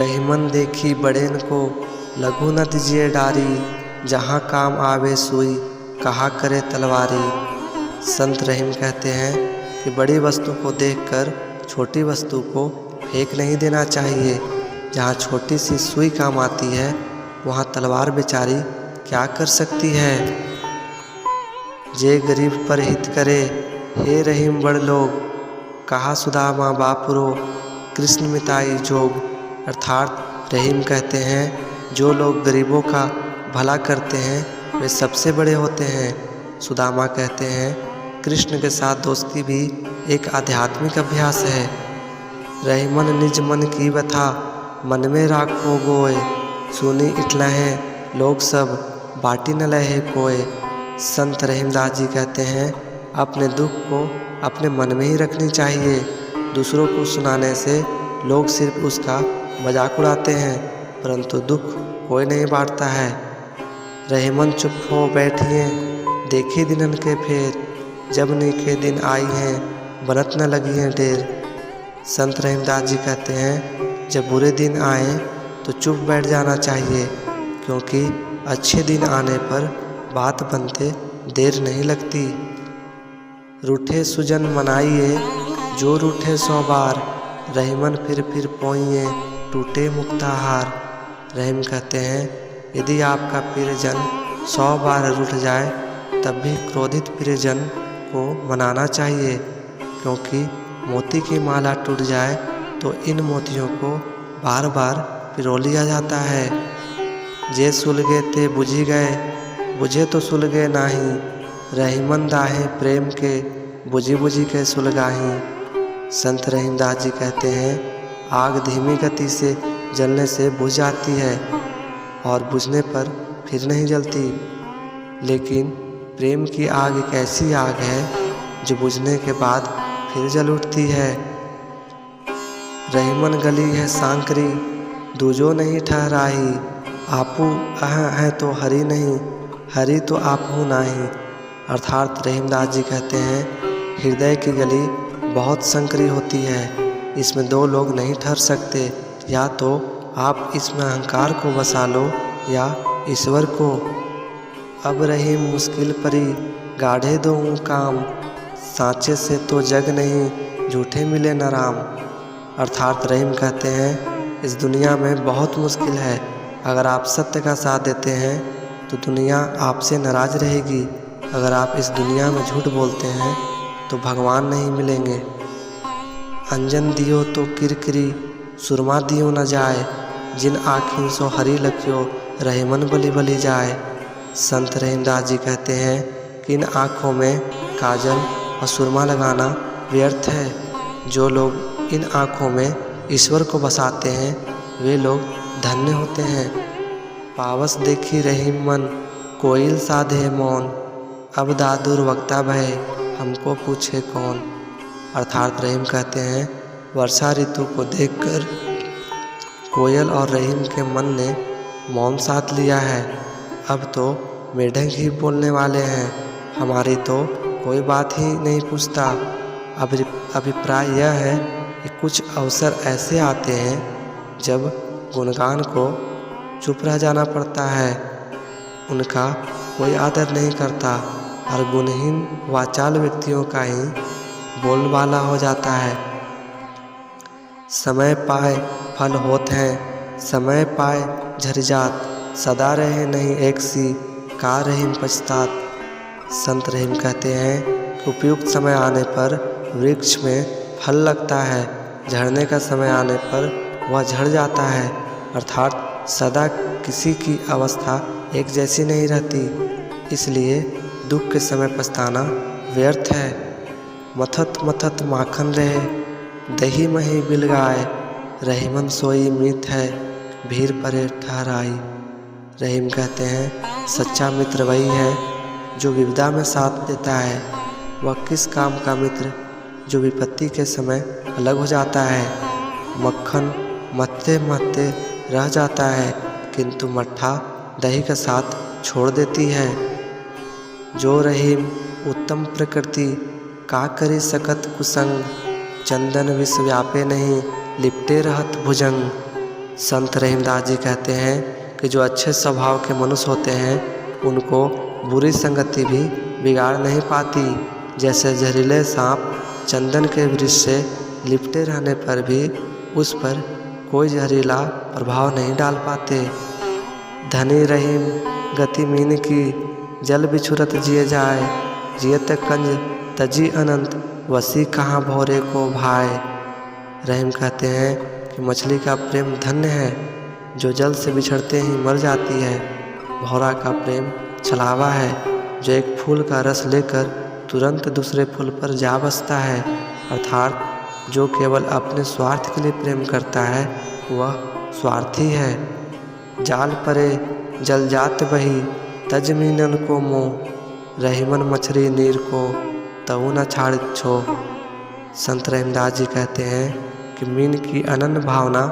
रहीमन देखी बड़ेन को लघु न दीजिए डारी, जहाँ काम आवे सुई कहा करे तलवारी। संत रहीम कहते हैं कि बड़ी वस्तु को देखकर छोटी वस्तु को फेंक नहीं देना चाहिए। जहाँ छोटी सी सुई काम आती है वहाँ तलवार बेचारी क्या कर सकती है। जे गरीब पर हित करे हे रहीम बड़ लोग, कहा सुदामा बापुरो कृष्ण मिताई जोग। अर्थात रहीम कहते हैं जो लोग गरीबों का भला करते हैं वे सबसे बड़े होते हैं। सुदामा कहते हैं कृष्ण के साथ दोस्ती भी एक आध्यात्मिक अभ्यास है। रहीमन निज मन की बथा मन में राखो गोए, सुनी इटलहें लोग सब बाटी न लहे कोय। संत रहीमदास जी कहते हैं अपने दुख को अपने मन में ही रखनी चाहिए। दूसरों को सुनाने से लोग सिर्फ उसका मजाक उड़ाते हैं, परंतु दुख कोई नहीं बांटता है। रहीमन चुप हो बैठिए देखी दिनन के फेर, जब नीके दिन आई हैं बनत न लगी हैं ढेर। संत रहीमदास जी कहते हैं जब बुरे दिन आए तो चुप बैठ जाना चाहिए, क्योंकि अच्छे दिन आने पर बात बनते देर नहीं लगती। रूठे सुजन मनाइए जो रूठे 100 बार, रहीमन फिर पोइए टूटे मुक्ताहार। रहीम कहते हैं यदि आपका प्रियजन 100 बार रूठ जाए तब भी क्रोधित प्रियजन को मनाना चाहिए, क्योंकि मोती की माला टूट जाए तो इन मोतियों को बार बार पिरो लिया जाता है। जे सुलगे ते बुझी गए, बुझे तो सुलगे नाही, रहीमन दाहे प्रेम के बुझी बुझी के सुलगाही। संत रहीमदास जी कहते हैं आग धीमी गति से जलने से बुझ जाती है और बुझने पर फिर नहीं जलती, लेकिन प्रेम की आग एक ऐसी आग है जो बुझने के बाद फिर जल उठती है। रहीमन गली है सांकरी दूजो नहीं ठहराही, आपू अह है तो हरी नहीं, हरी तो आपू नाही। अर्थात रहीमदास जी कहते हैं हृदय की गली बहुत संकरी होती है, इसमें दो लोग नहीं ठहर सकते। या तो आप इसमें अहंकार को बसा लो या ईश्वर को। अब रहीम मुश्किल परी गाढ़े दो काम, सांचे से तो जग नहीं झूठे मिले न राम। अर्थात रहीम कहते हैं इस दुनिया में बहुत मुश्किल है, अगर आप सत्य का साथ देते हैं तो दुनिया आपसे नाराज रहेगी। अगर आप इस दुनिया में झूठ बोलते हैं तो भगवान नहीं मिलेंगे। अंजन दियो तो किरकिरी सुरमा दियो न जाए, जिन आँखिन सो हरी लखियो रहीमन बली बली जाए। संत रहीमदास जी कहते हैं कि इन आँखों में काजल और सुरमा लगाना व्यर्थ है। जो लोग इन आँखों में ईश्वर को बसाते हैं वे लोग धन्य होते हैं। पावस देखी रहीम मन कोयल साधे मौन, अब दादुर वक्ता भय हमको पूछे कौन। अर्थात रहीम कहते हैं वर्षा ऋतु को देखकर कोयल और रहीम के मन ने मौन साध लिया है। अब तो मेढक ही बोलने वाले हैं, हमारी तो कोई बात ही नहीं पूछता। अभिप्राय यह है कि कुछ अवसर ऐसे आते हैं जब गुणगान को चुप रह जाना पड़ता है, उनका कोई आदर नहीं करता और गुणहीन वाचाल व्यक्तियों का ही बोलबाला हो जाता है। समय पाए फल होत हैं, समय पाए झरजात, सदा रहे नहीं एक सी का रहीम पछतात। संत रहीम कहते हैं कि उपयुक्त समय आने पर वृक्ष में फल लगता है, झड़ने का समय आने पर वह झड़ जाता है। अर्थात सदा किसी की अवस्था एक जैसी नहीं रहती, इसलिए दुख के समय पछताना व्यर्थ है। मथत मथत माखन रहे दही मही बिल गाय, रहीमन सोई मीत है भीड़ परे ठहराई। रहीम कहते हैं सच्चा मित्र वही है जो विपदा में साथ देता है। वह किस काम का मित्र जो विपत्ति के समय अलग हो जाता है। मक्खन मत्ते मत्ते रह जाता है, किंतु मट्ठा दही का साथ छोड़ देती है। जो रहीम उत्तम प्रकृति का करी सकत कुसंग, चंदन विष व्यापे नहीं लिपटे रहत भुजंग। संत रहीमदास जी कहते हैं कि जो अच्छे स्वभाव के मनुष्य होते हैं उनको बुरी संगति भी बिगाड़ नहीं पाती। जैसे जहरीले सांप चंदन के वृक्ष से लिपटे रहने पर भी उस पर कोई जहरीला प्रभाव नहीं डाल पाते। धनी रहीम गति मीन की जल बिछुरत जिए जाए, जियत कंज तजी अनंत वसी कहाँ भौरे को भाए। रहीम कहते हैं कि मछली का प्रेम धन्य है जो जल से बिछड़ते ही मर जाती है। भौरा का प्रेम छलावा है जो एक फूल का रस लेकर तुरंत दूसरे फूल पर जा बसता है। अर्थात जो केवल अपने स्वार्थ के लिए प्रेम करता है वह स्वार्थी है। जाल परे जल जात बही तज मीनन को मोह, रहीमन मछली नीर को तऊ न छाड़ित छो। संत रहीमदास जी कहते हैं कि मीन की अनन्य भावना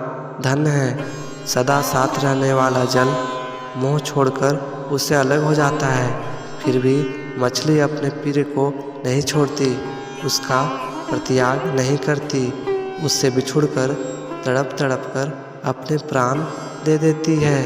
धन्य है। सदा साथ रहने वाला जल मोह छोड़कर उससे अलग हो जाता है, फिर भी मछली अपने प्रिय को नहीं छोड़ती, उसका परित्याग नहीं करती, उससे बिछुड़कर तड़प तड़प कर अपने प्राण दे देती है।